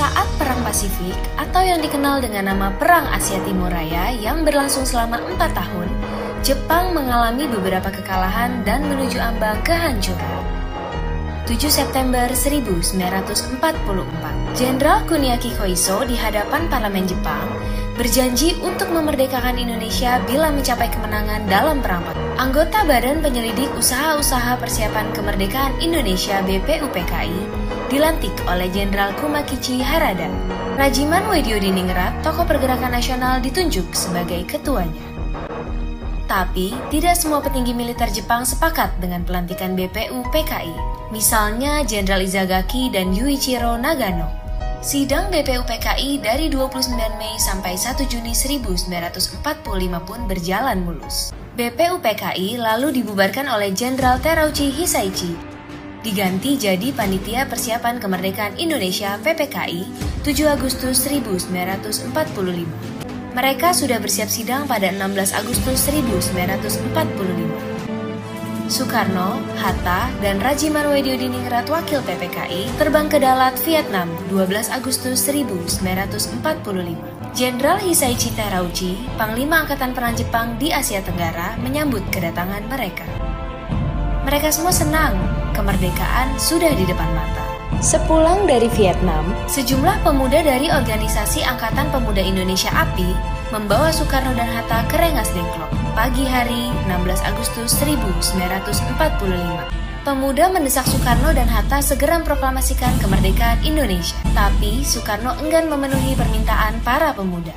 Saat Perang Pasifik atau yang dikenal dengan nama Perang Asia Timur Raya yang berlangsung selama 4 tahun, Jepang mengalami beberapa kekalahan dan menuju ambang kehancuran. 7 September 1944, Jenderal Kuniaki Koiso di hadapan parlemen Jepang berjanji untuk memerdekakan Indonesia bila mencapai kemenangan dalam perang. Anggota Badan Penyelidik Usaha-Usaha Persiapan Kemerdekaan Indonesia (BPUPKI) dilantik oleh Jenderal Kumakichi Harada. Rajiman Weddiodiningrat, tokoh pergerakan nasional, ditunjuk sebagai ketuanya. Tapi, tidak semua petinggi militer Jepang sepakat dengan pelantikan BPUPKI. Misalnya Jenderal Izagaki dan Yuichiro Nagano. Sidang BPUPKI dari 29 Mei sampai 1 Juni 1945 pun berjalan mulus. BPUPKI lalu dibubarkan oleh Jenderal Terauchi Hisaichi, diganti jadi Panitia Persiapan Kemerdekaan Indonesia (PPKI) 7 Agustus 1945. Mereka sudah bersiap sidang pada 16 Agustus 1945. Soekarno, Hatta, dan Rajiman Weddiodiningrat wakil PPKI terbang ke Dalat, Vietnam 12 Agustus 1945. Jenderal Hisaichi Terauchi, Panglima Angkatan Perang Jepang di Asia Tenggara, menyambut kedatangan mereka. Mereka semua senang, kemerdekaan sudah di depan mata. Sepulang dari Vietnam, sejumlah pemuda dari Organisasi Angkatan Pemuda Indonesia (API) membawa Soekarno dan Hatta ke Rengas Dengklok pagi hari 16 Agustus 1945. Pemuda mendesak Soekarno dan Hatta segera memproklamasikan kemerdekaan Indonesia. Tapi Soekarno enggan memenuhi permintaan para pemuda.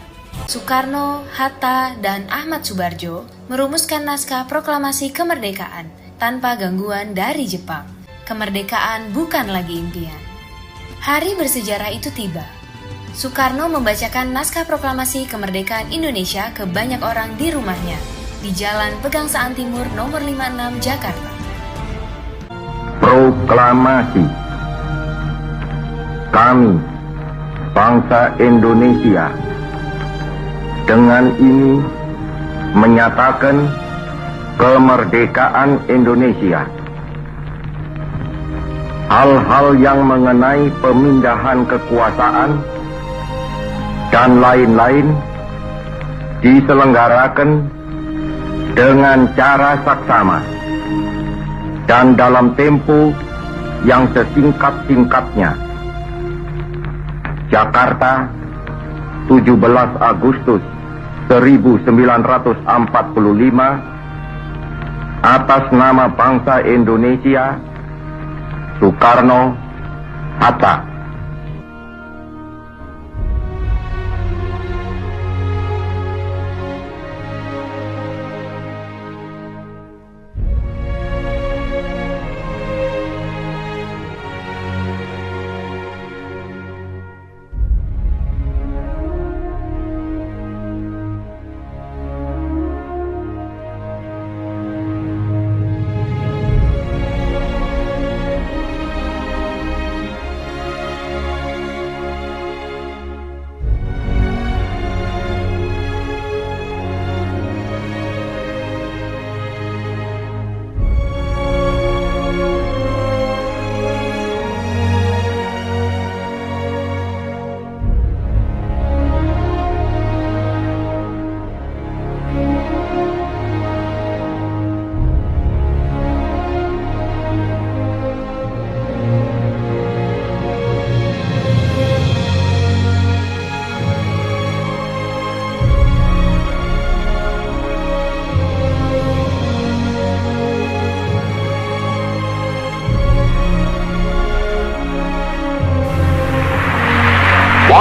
Soekarno, Hatta, dan Ahmad Subarjo merumuskan naskah proklamasi kemerdekaan tanpa gangguan dari Jepang. Kemerdekaan bukan lagi impian. Hari bersejarah itu tiba. Soekarno membacakan naskah proklamasi kemerdekaan Indonesia ke banyak orang di rumahnya, di Jalan Pegangsaan Timur nomor 56 Jakarta. Proklamasi. Kami, bangsa Indonesia, dengan ini menyatakan kemerdekaan Indonesia. Hal-hal yang mengenai pemindahan kekuasaan dan lain-lain diselenggarakan dengan cara saksama dan dalam tempo yang sesingkat-singkatnya. Jakarta, 17 Agustus 1945, atas nama bangsa Indonesia, Soekarno, Hatta.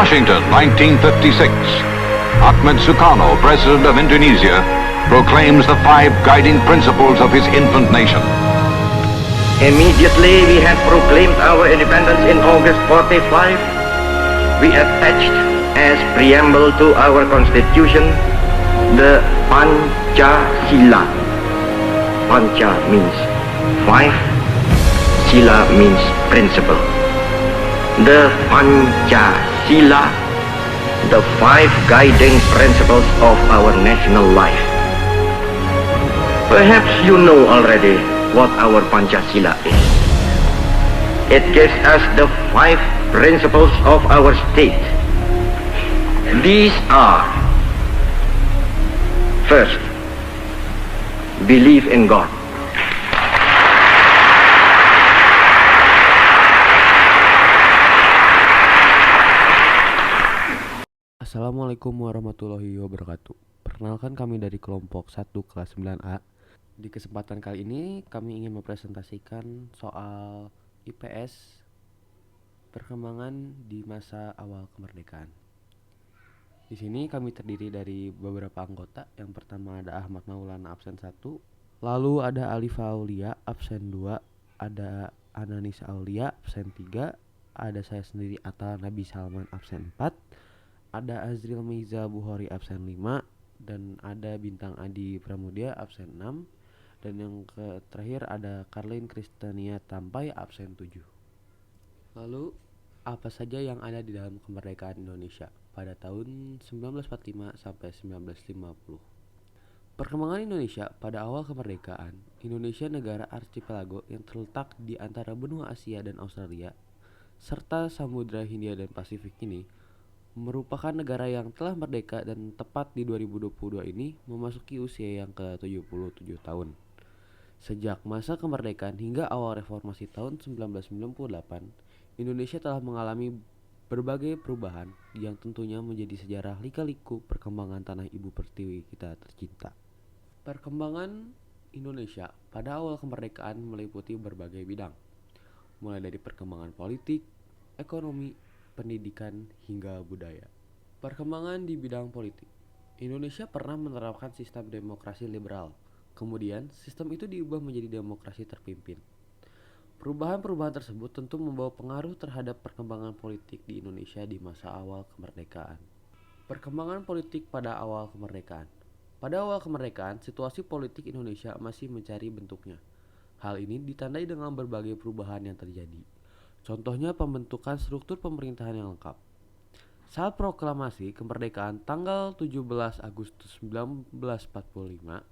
Washington, 1956. Ahmed Sukarno, President of Indonesia, proclaims the 5 guiding principles of his infant nation. Immediately we had proclaimed our independence in August 45. We attached as preamble to our constitution the Pancasila. Panca means 5, Sila means principle. The Pancasila, the 5 guiding principles of our national life. Perhaps you know already what our Pancasila is. It gives us the 5 principles of our state. These are: first, believe in God. Assalamualaikum warahmatullahi wabarakatuh. Perkenalkan, kami dari kelompok 1 kelas 9A. Di kesempatan kali ini kami ingin mempresentasikan soal IPS perkembangan di masa awal kemerdekaan. Di sini kami terdiri dari beberapa anggota. Yang pertama ada Ahmad Maulana absen 1, lalu ada Alifa Aulia absen 2, ada Ananisa Aulia absen 3, ada saya sendiri Atal Nabi Salman absen 4, ada Azril Miza Buhori absen 5, dan ada Bintang Adi Pramudia absen 6, dan yang terakhir ada Karlin Kristania Tampai absen 7. Lalu apa saja yang ada di dalam kemerdekaan Indonesia pada tahun 1945 sampai 1950? Perkembangan Indonesia pada awal kemerdekaan. Indonesia negara arsipelago yang terletak di antara benua Asia dan Australia serta Samudra Hindia dan Pasifik ini merupakan negara yang telah merdeka dan tepat di 2022 ini memasuki usia yang ke-77 tahun. Sejak masa kemerdekaan hingga awal reformasi tahun 1998, Indonesia telah mengalami berbagai perubahan yang tentunya menjadi sejarah lika-liku perkembangan tanah ibu pertiwi kita tercinta. Perkembangan Indonesia pada awal kemerdekaan meliputi berbagai bidang, mulai dari perkembangan politik, ekonomi, pendidikan, hingga budaya. Perkembangan di bidang politik. Indonesia pernah menerapkan sistem demokrasi liberal. Kemudian, sistem itu diubah menjadi demokrasi terpimpin. Perubahan-perubahan tersebut tentu membawa pengaruh terhadap perkembangan politik di Indonesia di masa awal kemerdekaan. Perkembangan politik pada awal kemerdekaan. Pada awal kemerdekaan, situasi politik Indonesia masih mencari bentuknya. Hal ini ditandai dengan berbagai perubahan yang terjadi. Contohnya pembentukan struktur pemerintahan yang lengkap. Saat proklamasi kemerdekaan tanggal 17 Agustus 1945,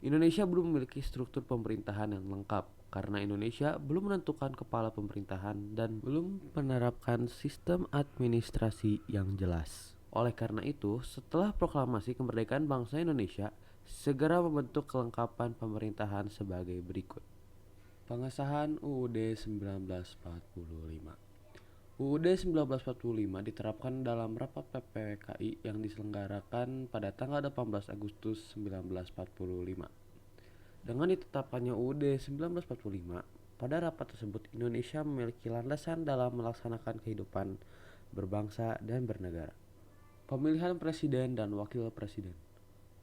Indonesia belum memiliki struktur pemerintahan yang lengkap karena Indonesia belum menentukan kepala pemerintahan dan belum menerapkan sistem administrasi yang jelas. Oleh karena itu, setelah proklamasi kemerdekaan bangsa Indonesia segera membentuk kelengkapan pemerintahan sebagai berikut. Pengesahan UUD 1945. UUD 1945 diterapkan dalam rapat PPWKI yang diselenggarakan pada tanggal 18 Agustus 1945. Dengan ditetapkannya UUD 1945, pada rapat tersebut Indonesia memiliki landasan dalam melaksanakan kehidupan berbangsa dan bernegara. Pemilihan presiden dan wakil presiden.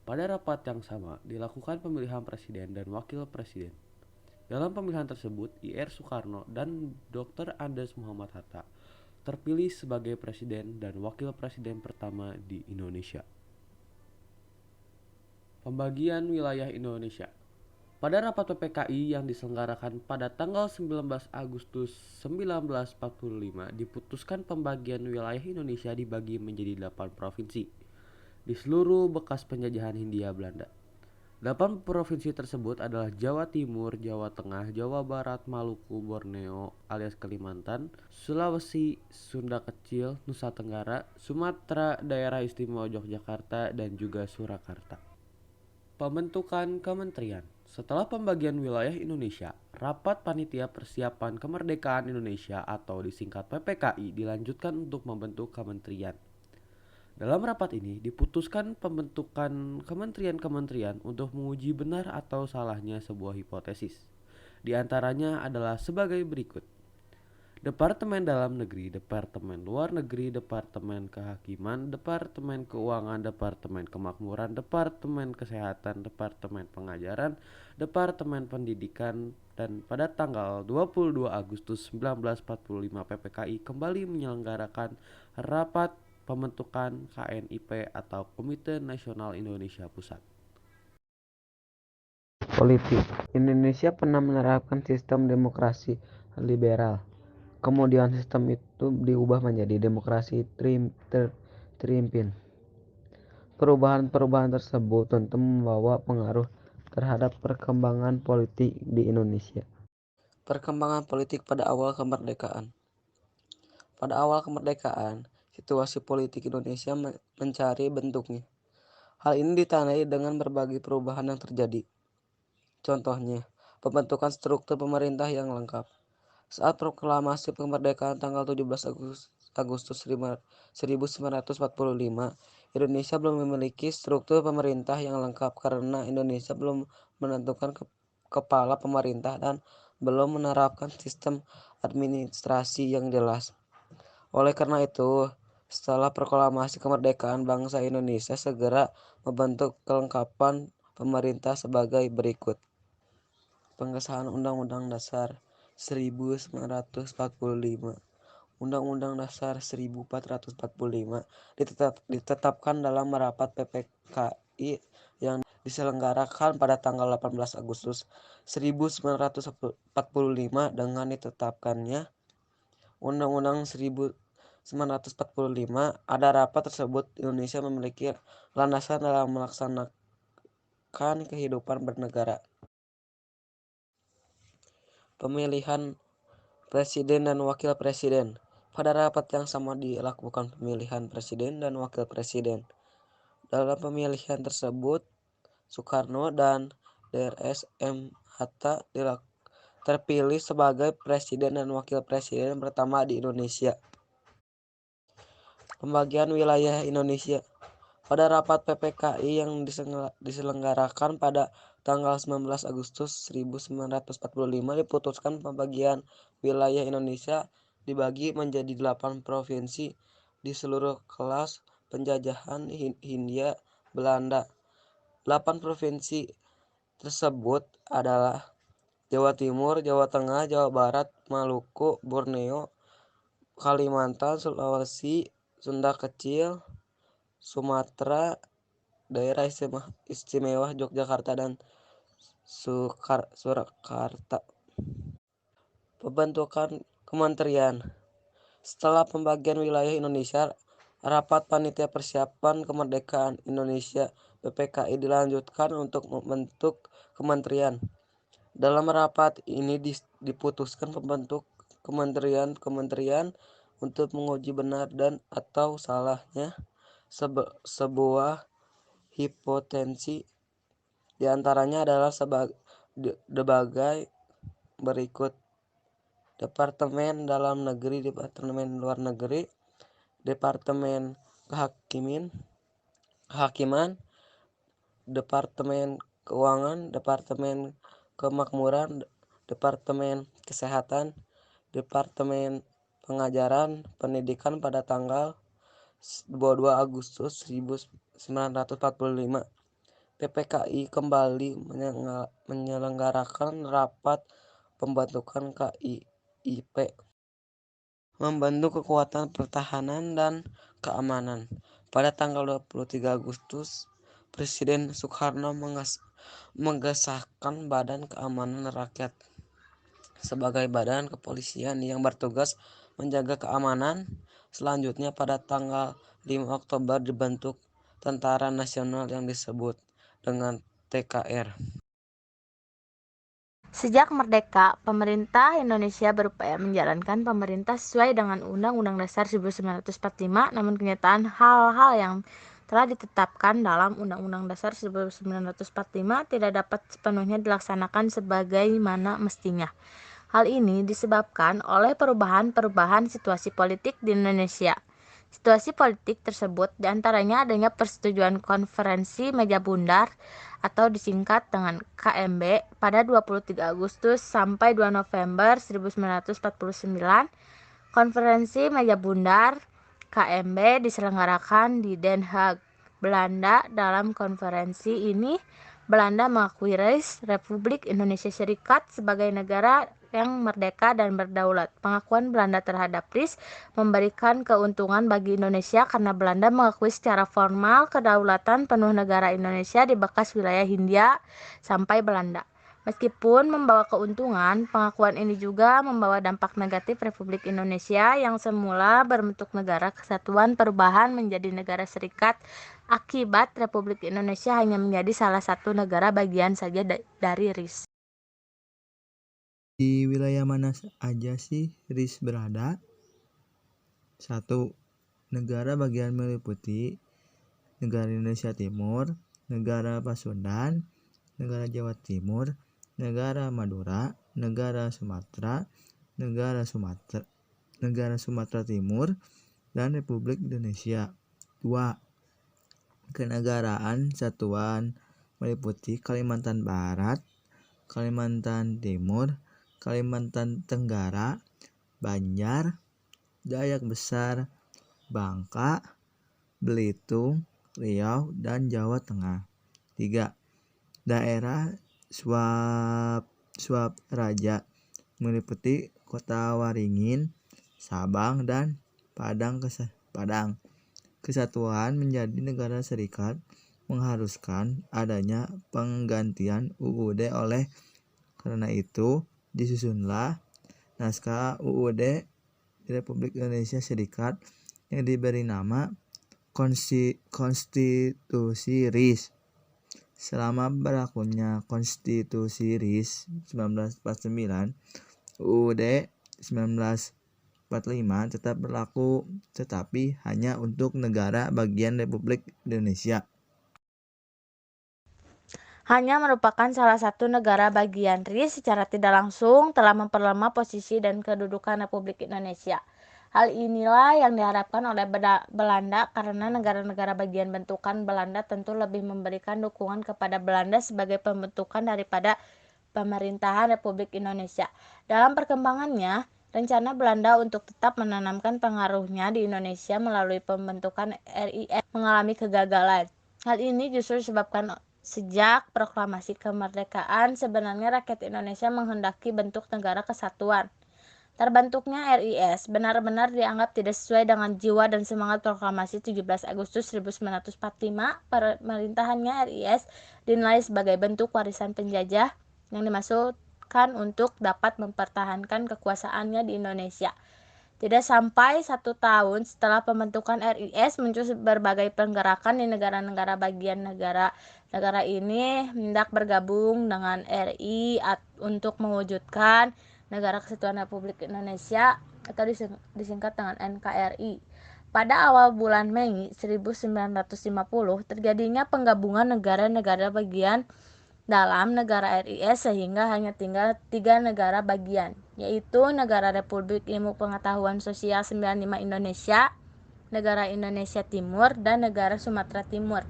Pada rapat yang sama dilakukan pemilihan presiden dan wakil presiden. Dalam pemilihan tersebut, Ir Soekarno dan Dr. Andes Muhammad Hatta terpilih sebagai presiden dan wakil presiden pertama di Indonesia. Pembagian wilayah Indonesia. Pada rapat PPKI yang diselenggarakan pada tanggal 19 Agustus 1945 diputuskan pembagian wilayah Indonesia dibagi menjadi 8 provinsi di seluruh bekas penjajahan Hindia Belanda. 8 provinsi tersebut adalah Jawa Timur, Jawa Tengah, Jawa Barat, Maluku, Borneo alias Kalimantan, Sulawesi, Sunda Kecil, Nusa Tenggara, Sumatera, Daerah Istimewa Yogyakarta, dan juga Surakarta. Pembentukan kementerian. Setelah pembagian wilayah Indonesia, Rapat Panitia Persiapan Kemerdekaan Indonesia atau disingkat PPKI dilanjutkan untuk membentuk kementerian. Dalam rapat ini diputuskan pembentukan kementerian-kementerian untuk menguji benar atau salahnya sebuah hipotesis. Di antaranya adalah sebagai berikut. Departemen Dalam Negeri, Departemen Luar Negeri, Departemen Kehakiman, Departemen Keuangan, Departemen Kemakmuran, Departemen Kesehatan, Departemen Pengajaran, Departemen Pendidikan, dan pada tanggal 22 Agustus 1945 PPKI kembali menyelenggarakan rapat pembentukan KNIP atau Komite Nasional Indonesia Pusat. Politik. Indonesia pernah menerapkan sistem demokrasi liberal. Kemudian sistem itu diubah menjadi demokrasi terpimpin. Perubahan-perubahan tersebut tentu membawa pengaruh terhadap perkembangan politik di Indonesia. Perkembangan politik pada awal kemerdekaan. Pada awal kemerdekaan, situasi politik Indonesia mencari bentuknya. Hal ini ditandai dengan berbagai perubahan yang terjadi. Contohnya, pembentukan struktur pemerintah yang lengkap. Saat proklamasi kemerdekaan tanggal 17 Agustus 1945, Indonesia belum memiliki struktur pemerintah yang lengkap karena Indonesia belum menentukan kepala pemerintah dan belum menerapkan sistem administrasi yang jelas. Oleh karena itu, setelah proklamasi kemerdekaan, bangsa Indonesia segera membentuk kelengkapan pemerintah sebagai berikut. Pengesahan Undang-Undang Dasar 1945. Undang-Undang Dasar 1445 ditetapkan dalam rapat PPKI yang diselenggarakan pada tanggal 18 Agustus 1945 dengan ditetapkannya Undang-Undang 1945. Ada rapat tersebut, Indonesia memiliki landasan dalam melaksanakan kehidupan bernegara. Pemilihan Presiden dan Wakil Presiden. Pada rapat yang sama dilakukan pemilihan Presiden dan Wakil Presiden. Dalam pemilihan tersebut, Soekarno dan Drs. M. Hatta terpilih sebagai Presiden dan Wakil Presiden pertama di Indonesia. Pembagian wilayah Indonesia. Pada rapat PPKI yang diselenggarakan pada tanggal 19 Agustus 1945 diputuskan pembagian wilayah Indonesia dibagi menjadi 8 provinsi di seluruh kelas penjajahan Hindia Belanda. 8 provinsi tersebut adalah Jawa Timur, Jawa Tengah, Jawa Barat, Maluku, Borneo, Kalimantan, Sulawesi, Sunda Kecil, Sumatera, Daerah Istimewa Yogyakarta, dan Surakarta. Pembentukan kementerian. Setelah pembagian wilayah Indonesia, rapat panitia persiapan kemerdekaan Indonesia PPKI dilanjutkan untuk membentuk kementerian. Dalam rapat ini diputuskan membentuk kementerian untuk menguji benar dan atau salahnya sebuah hipotensi. Di antaranya adalah sebagai berikut: Departemen Dalam Negeri, Departemen Luar Negeri, Departemen Kehakiman, Departemen Keuangan, Departemen Kemakmuran, Departemen Kesehatan, Departemen Pengajaran Pendidikan pada tanggal 22 Agustus 1945. PPKI kembali menyelenggarakan rapat pembentukan KIP, membentuk kekuatan pertahanan dan keamanan. Pada tanggal 23 Agustus, Presiden Soekarno mengesahkan Badan Keamanan Rakyat sebagai badan kepolisian yang bertugas menjaga keamanan. Selanjutnya pada tanggal 5 Oktober dibentuk Tentara Nasional yang disebut dengan TKR. Sejak merdeka, pemerintah Indonesia berupaya menjalankan pemerintah sesuai dengan Undang-Undang Dasar 1945, namun kenyataan hal-hal yang telah ditetapkan dalam Undang-Undang Dasar 1945 tidak dapat sepenuhnya dilaksanakan sebagaimana mestinya. Hal ini disebabkan oleh perubahan situasi politik di Indonesia. Situasi politik tersebut diantaranya adanya persetujuan Konferensi Meja Bundar atau disingkat dengan KMB pada 23 Agustus sampai 2 November 1949. Konferensi Meja Bundar KMB diselenggarakan di Den Haag, Belanda. Dalam konferensi ini, Belanda mengakui Republik Indonesia Serikat sebagai negara yang merdeka dan berdaulat. Pengakuan Belanda terhadap RIS memberikan keuntungan bagi Indonesia karena Belanda mengakui secara formal kedaulatan penuh negara Indonesia di bekas wilayah Hindia sampai Belanda. Meskipun membawa keuntungan, pengakuan ini juga membawa dampak negatif. Republik Indonesia yang semula berbentuk negara kesatuan perubahan menjadi negara serikat akibat Republik Indonesia hanya menjadi salah satu negara bagian saja dari RIS. Di wilayah mana aja sih RIS berada? 1. Negara bagian meliputi negara Indonesia Timur, negara Pasundan, negara Jawa Timur, negara Madura, negara Sumatera Timur, dan Republik Indonesia. 2. Kenegaraan Satuan meliputi Kalimantan Barat, Kalimantan Timur, Kalimantan Tenggara, Banjar, Dayak Besar, Bangka, Belitung, Riau, dan Jawa Tengah. 3. Daerah Swab-Raja meliputi Kota Waringin, Sabang, dan Padang. Kesatuan menjadi negara serikat mengharuskan adanya penggantian UUD. Karena itu disusunlah naskah UUD Republik Indonesia Serikat yang diberi nama Konstitusi RIS. Selama berlakunya Konstitusi RIS 1949, UUD 1945 tetap berlaku, tetapi hanya untuk negara bagian Republik Indonesia. Hanya merupakan salah satu negara bagian RIS secara tidak langsung telah memperlemah posisi dan kedudukan Republik Indonesia. Hal inilah yang diharapkan oleh Belanda karena negara-negara bagian bentukan Belanda tentu lebih memberikan dukungan kepada Belanda sebagai pembentukan daripada pemerintahan Republik Indonesia. Dalam perkembangannya, rencana Belanda untuk tetap menanamkan pengaruhnya di Indonesia melalui pembentukan RIS mengalami kegagalan. Hal ini justru disebabkan sejak proklamasi kemerdekaan sebenarnya rakyat Indonesia menghendaki bentuk negara kesatuan. Terbentuknya RIS benar-benar dianggap tidak sesuai dengan jiwa dan semangat proklamasi 17 Agustus 1945. Pemerintahannya RIS dinilai sebagai bentuk warisan penjajah yang dimaksudkan untuk dapat mempertahankan kekuasaannya di Indonesia. Tidak sampai 1 tahun setelah pembentukan RIS, muncul berbagai penggerakan di negara-negara bagian negara ini hendak bergabung dengan RI untuk mewujudkan Negara Kesatuan Republik Indonesia atau disingkat dengan NKRI. Pada awal bulan Mei 1950 terjadinya penggabungan negara-negara bagian dalam negara RIS sehingga hanya tinggal 3 negara bagian, yaitu Negara Republik Ilmu Pengetahuan Sosial 95 Indonesia, Negara Indonesia Timur, dan Negara Sumatera Timur.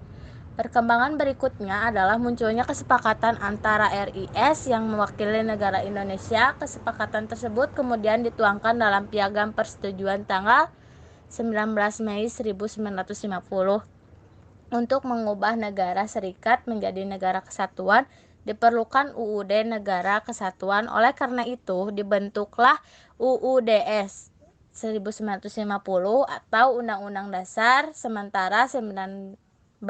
Perkembangan berikutnya adalah munculnya kesepakatan antara RIS yang mewakili negara Indonesia. Kesepakatan tersebut kemudian dituangkan dalam Piagam Persetujuan tanggal 19 Mei 1950. Untuk mengubah negara serikat menjadi negara kesatuan diperlukan UUD Negara Kesatuan. Oleh karena itu dibentuklah UUDS 1950 atau Undang-Undang Dasar Sementara 1950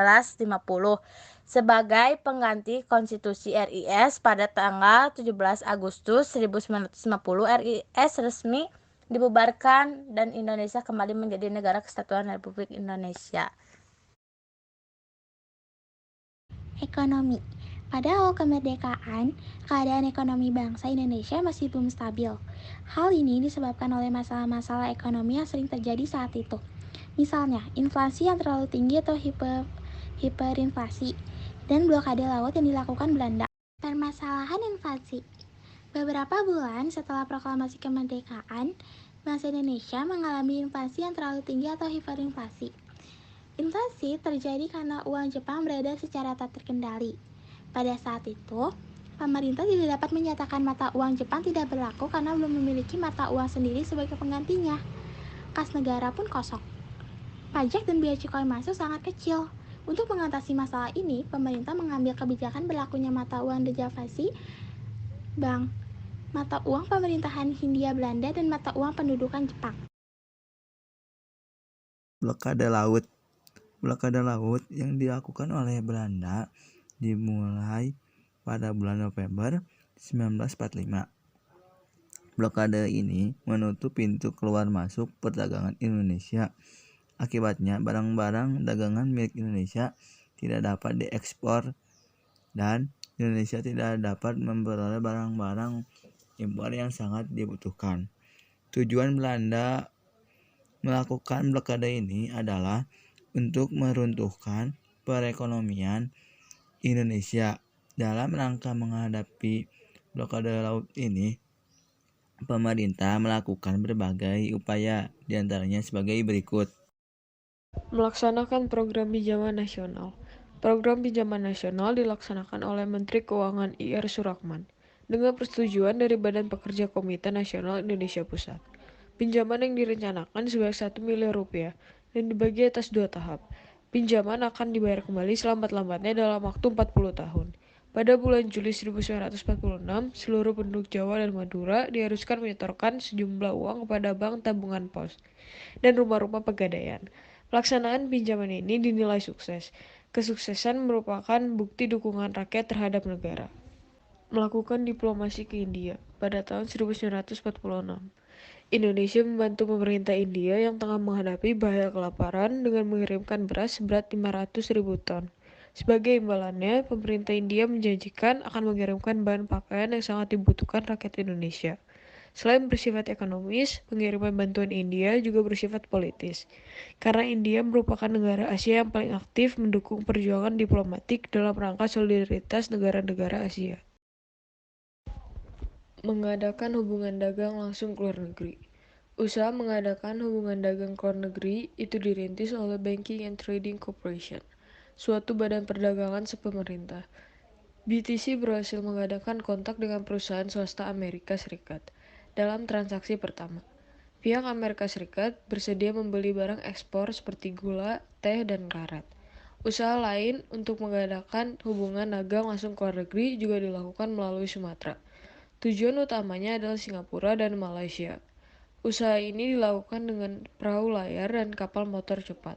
sebagai pengganti Konstitusi RIS. Pada tanggal 17 Agustus 1950 RIS resmi dibubarkan dan Indonesia kembali menjadi negara kesatuan Republik Indonesia. Ekonomi. Pada awal kemerdekaan, keadaan ekonomi bangsa Indonesia masih belum stabil. Hal ini disebabkan oleh masalah-masalah ekonomi yang sering terjadi saat itu. Misalnya, inflasi yang terlalu tinggi atau hiperinflasi, dan blokade laut yang dilakukan Belanda. Permasalahan inflasi. Beberapa bulan setelah proklamasi kemerdekaan, bangsa Indonesia mengalami inflasi yang terlalu tinggi atau hiperinflasi. Inflasi terjadi karena uang Jepang beredar secara tak terkendali. Pada saat itu, pemerintah tidak dapat menyatakan mata uang Jepang tidak berlaku karena belum memiliki mata uang sendiri sebagai penggantinya. Kas negara pun kosong. Pajak dan biaya cukai masuk sangat kecil. Untuk mengatasi masalah ini, pemerintah mengambil kebijakan berlakunya mata uang devalvasi bank, mata uang pemerintahan Hindia Belanda, dan mata uang pendudukan Jepang. Blokade laut yang dilakukan oleh Belanda dimulai pada bulan November 1945. Blokade ini menutup pintu keluar masuk perdagangan Indonesia. Akibatnya, barang-barang dagangan milik Indonesia tidak dapat diekspor dan Indonesia tidak dapat memperoleh barang-barang impor yang sangat dibutuhkan. Tujuan Belanda Melakukan blokade ini adalah untuk meruntuhkan perekonomian Indonesia. Dalam rangka menghadapi blokade laut ini, pemerintah melakukan berbagai upaya, diantaranya sebagai berikut. Melaksanakan program pinjaman nasional. Program pinjaman nasional dilaksanakan oleh Menteri Keuangan IR Surakman dengan persetujuan dari Badan Pekerja Komite Nasional Indonesia Pusat. Pinjaman yang direncanakan sebanyak 1 miliar rupiah dan dibagi atas 2 tahap. Pinjaman akan dibayar kembali selambat-lambatnya dalam waktu 40 tahun. Pada bulan Juli 1946, seluruh penduduk Jawa dan Madura diharuskan menyetorkan sejumlah uang kepada Bank Tabungan Pos dan rumah-rumah pegadaian. Pelaksanaan pinjaman ini dinilai sukses. Kesuksesan merupakan bukti dukungan rakyat terhadap negara. Melakukan diplomasi ke India pada tahun 1946. Indonesia membantu pemerintah India yang tengah menghadapi bahaya kelaparan dengan mengirimkan beras seberat 500.000 ton. Sebagai imbalannya, pemerintah India menjanjikan akan mengirimkan bahan pakaian yang sangat dibutuhkan rakyat Indonesia. Selain bersifat ekonomis, pengiriman bantuan India juga bersifat politis, karena India merupakan negara Asia yang paling aktif mendukung perjuangan diplomatik dalam rangka solidaritas negara-negara Asia. Mengadakan hubungan dagang langsung ke luar negeri. Usaha mengadakan hubungan dagang ke luar negeri itu dirintis oleh Banking and Trading Corporation, suatu badan perdagangan sepemerintah. BTC berhasil mengadakan kontak dengan perusahaan swasta Amerika Serikat dalam transaksi pertama. Pihak Amerika Serikat bersedia membeli barang ekspor seperti gula, teh, dan karet. Usaha lain untuk mengadakan hubungan dagang langsung ke luar negeri juga dilakukan melalui Sumatera. Tujuan utamanya adalah Singapura dan Malaysia. Usaha ini dilakukan dengan perahu layar dan kapal motor cepat.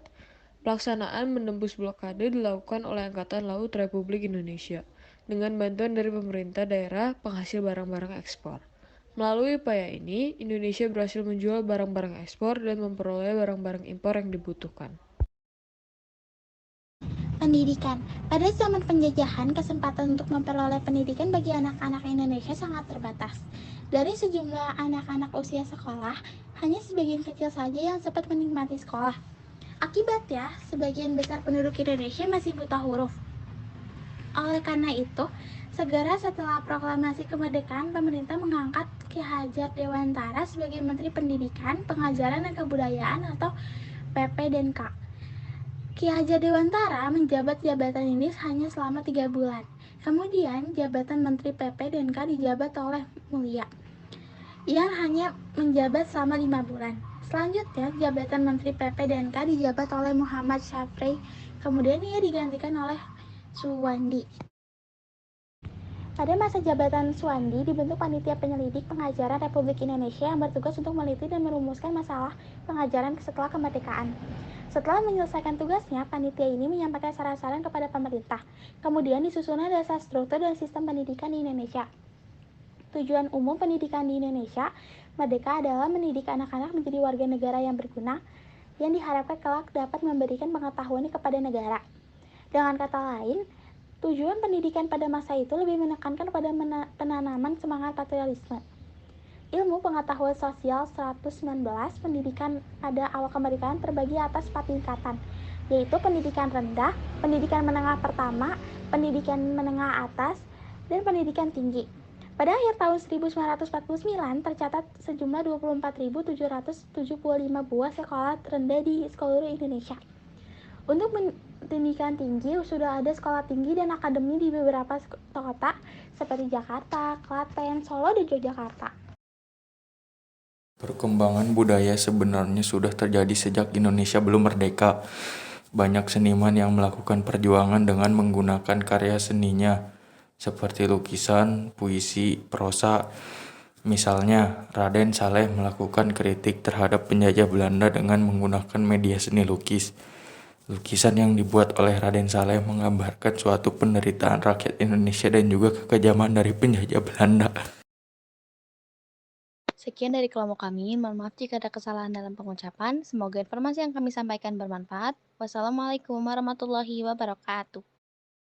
Pelaksanaan menembus blokade dilakukan oleh Angkatan Laut Republik Indonesia dengan bantuan dari pemerintah daerah penghasil barang-barang ekspor. Melalui upaya ini, Indonesia berhasil menjual barang-barang ekspor dan memperoleh barang-barang impor yang dibutuhkan. Pendidikan. Pada zaman penjajahan, kesempatan untuk memperoleh pendidikan bagi anak-anak Indonesia sangat terbatas. Dari sejumlah anak-anak usia sekolah, hanya sebagian kecil saja yang sempat menikmati sekolah. Akibatnya, sebagian besar penduduk Indonesia masih buta huruf. Oleh karena itu, segera setelah proklamasi kemerdekaan, pemerintah mengangkat Ki Hajar Dewantara sebagai Menteri Pendidikan, Pengajaran dan Kebudayaan atau PP&K. Ki Hajar Dewantara menjabat jabatan ini hanya selama 3 bulan. Kemudian, jabatan Menteri PP&K dijabat oleh Mulia, yang hanya menjabat selama 5 bulan. Selanjutnya, jabatan Menteri PP&K dijabat oleh Muhammad Syafri. Kemudian ia digantikan oleh Suwandi. Pada masa jabatan Suwandi, dibentuk Panitia Penyelidik Pengajaran Republik Indonesia yang bertugas untuk meneliti dan merumuskan masalah pengajaran setelah kemerdekaan. Setelah menyelesaikan tugasnya, panitia ini menyampaikan saran-saran kepada pemerintah. Kemudian disusunlah dasar struktur dan sistem pendidikan di Indonesia. Tujuan umum pendidikan di Indonesia merdeka adalah mendidik anak-anak menjadi warga negara yang berguna, yang diharapkan kelak dapat memberikan pengetahuan kepada negara. Dengan kata lain, tujuan pendidikan pada masa itu lebih menekankan pada penanaman semangat patriotisme. Ilmu pengetahuan sosial 119 pendidikan pada awal kemerdekaan terbagi atas 4 tingkatan, yaitu pendidikan rendah, pendidikan menengah pertama, pendidikan menengah atas, dan pendidikan tinggi. Pada akhir tahun 1949 tercatat sejumlah 24.775 buah sekolah rendah di seluruh Indonesia. Untuk pendidikan tinggi sudah ada sekolah tinggi dan akademi di beberapa kota seperti Jakarta, Klaten, Solo, dan Yogyakarta. Perkembangan budaya sebenarnya sudah terjadi sejak Indonesia belum merdeka. Banyak seniman yang melakukan perjuangan dengan menggunakan karya seninya, seperti lukisan, puisi, prosa. Misalnya, Raden Saleh melakukan kritik terhadap penjajah Belanda dengan menggunakan media seni lukis. Lukisan yang dibuat oleh Raden Saleh menggambarkan suatu penderitaan rakyat Indonesia dan juga kekejaman dari penjajah Belanda. Sekian dari kelompok kami, mohon maaf jika ada kesalahan dalam pengucapan. Semoga informasi yang kami sampaikan bermanfaat. Wassalamualaikum warahmatullahi wabarakatuh.